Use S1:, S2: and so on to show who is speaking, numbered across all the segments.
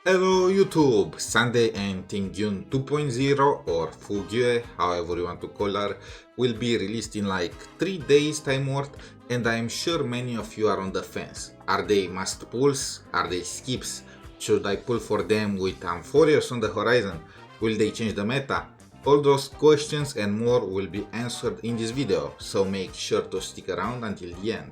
S1: Hello YouTube! Sunday and Tingyun 2.0 or Fugue, however you want to call her, will be released in like 3 days time worth, and I am sure many of you are on the fence. Are they must pulls? Are they skips? Should I pull for them with Amphoreus on the horizon? Will they change the meta? All those questions and more will be answered in this video, so make sure to stick around until the end.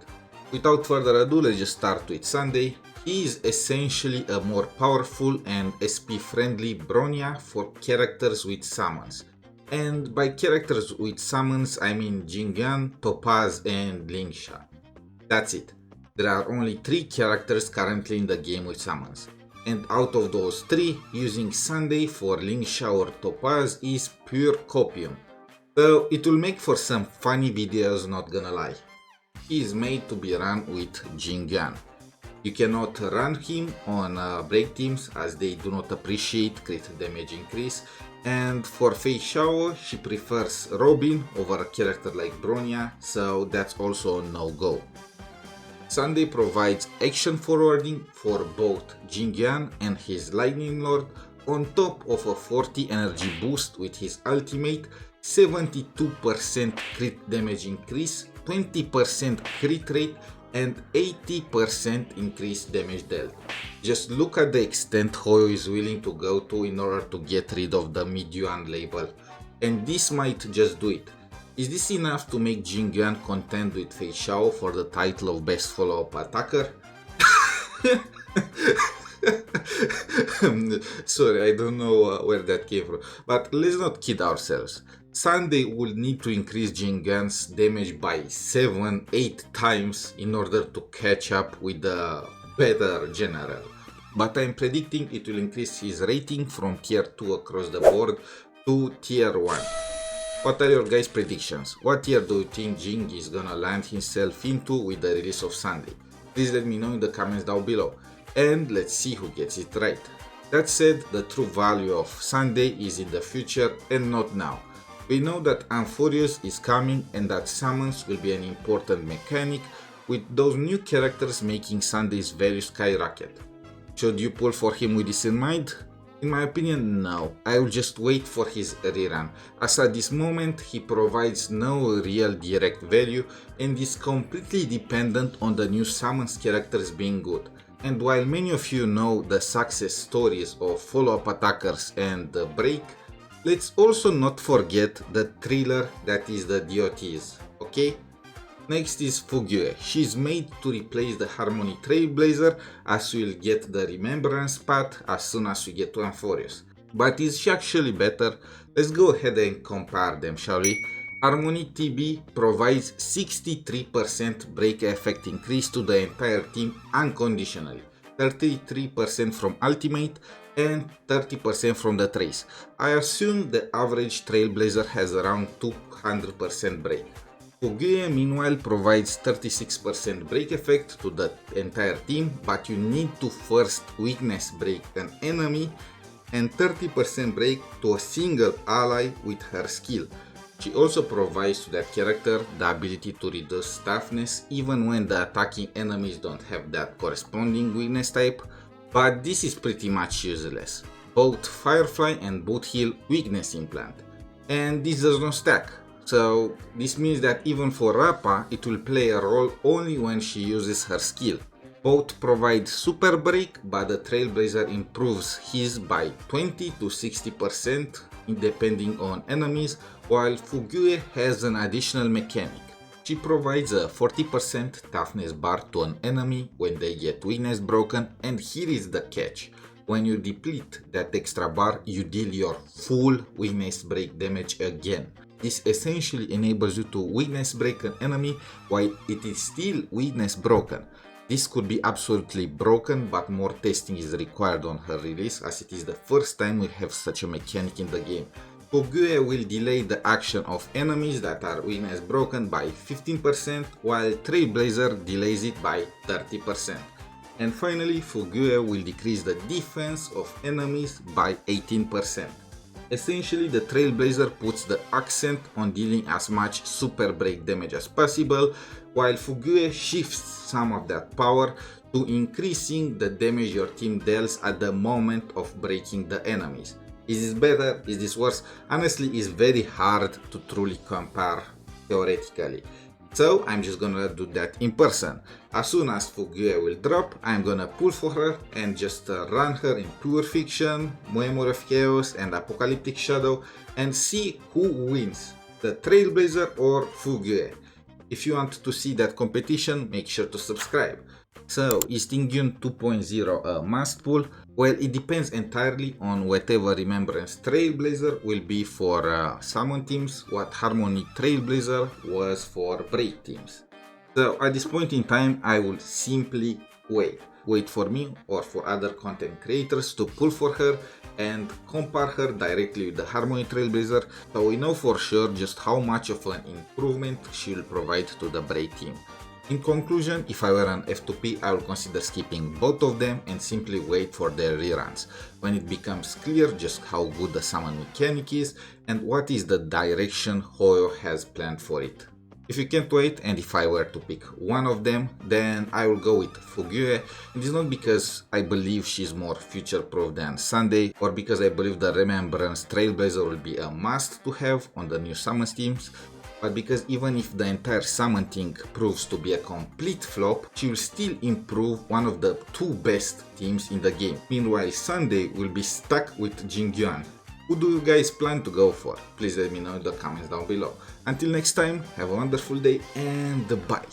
S1: Without further ado, let's just start with Sunday. He is essentially a more powerful and SP-friendly Bronya for characters with summons. And by characters with summons, I mean Tingyun, Topaz and Lingsha. That's it. There are only 3 characters currently in the game with summons. And out of those 3, using Sunday for Lingsha or Topaz is pure copium. Though it will make for some funny videos, not gonna lie. He is made to be run with Tingyun. You cannot run him on break teams as they do not appreciate crit damage increase, and for Fei Xiao she prefers Robin over a character like Bronya, so that's also a no-go. Sunday provides action forwarding for both Tingyun and his Lightning Lord, on top of a 40 energy boost with his ultimate, 72% crit damage increase, 20% crit rate and 80% increased damage dealt. Just look at the extent Hoyo is willing to go to in order to get rid of the Midyuan label, and this might just do it. Is this enough to make Tingyun contend with Fei Xiao for the title of best follow-up attacker? Sorry, I don't know where that came from, but let's not kid ourselves. Sunday will need to increase Tingyun's damage by 7-8 times in order to catch up with the better general. But I'm predicting it will increase his rating from tier 2 across the board to tier 1. What are your guys' predictions? What tier do you think Jing is gonna land himself into with the release of Sunday? Please let me know in the comments down below, and let's see who gets it right. That said, the true value of Sunday is in the future and not now. We know that Amphoreus is coming and that summons will be an important mechanic, with those new characters making Sunday's value skyrocket. Should you pull for him with this in mind? In my opinion, no. I will just wait for his rerun, as at this moment he provides no real direct value and is completely dependent on the new summons characters being good. And while many of you know the success stories of follow-up attackers and the break, let's also not forget the thriller that is the DOTs, okay? Next is Fugue. She's made to replace the Harmony Trailblazer, as we'll get the Remembrance path as soon as we get to Amphoreus. But is she actually better? Let's go ahead and compare them, shall we? Harmony TB provides 63% break effect increase to the entire team unconditionally, 33% from ultimate and 30% from the trace. I assume the average Trailblazer has around 200% break. Fugue meanwhile provides 36% break effect to the entire team, but you need to first weakness break an enemy, and 30% break to a single ally with her skill. She also provides to that character the ability to reduce toughness even when the attacking enemies don't have that corresponding weakness type, but this is pretty much useless. Both Firefly and Boot Heal weakness implant, and this does not stack. So this means that even for Rappa it will play a role only when she uses her skill. Both provide super break, but the Trailblazer improves his by 20 to 60% depending on enemies, while Fugue has an additional mechanic. She provides a 40% toughness bar to an enemy when they get weakness broken, and here is the catch. When you deplete that extra bar, you deal your full weakness break damage again. This essentially enables you to weakness break an enemy while it is still weakness broken. This could be absolutely broken, but more testing is required on her release, as it is the first time we have such a mechanic in the game. Fugue will delay the action of enemies that are weakness broken by 15%, while Trailblazer delays it by 30%. And finally, Fugue will decrease the defense of enemies by 18%. Essentially, the Trailblazer puts the accent on dealing as much super break damage as possible, while Fugue shifts some of that power to increasing the damage your team deals at the moment of breaking the enemies. Is this better? Is this worse? Honestly, it's very hard to truly compare theoretically. So I'm just gonna do that in person. As soon as Fugue will drop, I'm gonna pull for her and just run her in Pure Fiction, Memory of Chaos and Apocalyptic Shadow and see who wins, the Trailblazer or Fugue. If you want to see that competition, make sure to subscribe. So, is Tingyun 2.0 a must pull? Well, it depends entirely on whatever Remembrance Trailblazer will be for summon teams, what Harmony Trailblazer was for break teams. So at this point in time, I will simply wait. Wait for me or for other content creators to pull for her and compare her directly with the Harmony Trailblazer, so we know for sure just how much of an improvement she will provide to the break team. In conclusion, if I were an F2P, I would consider skipping both of them and simply wait for their reruns, when it becomes clear just how good the summon mechanic is and what is the direction Hoyo has planned for it. If you can't wait and if I were to pick one of them, then I will go with Fugue. It is not because I believe she's more future-proof than Sunday or because I believe the Remembrance Trailblazer will be a must to have on the new summon teams, but because even if the entire summon thing proves to be a complete flop, she will still improve one of the two best teams in the game. Meanwhile, Sunday will be stuck with Tingyun. Who do you guys plan to go for? Please let me know in the comments down below. Until next time, have a wonderful day and bye!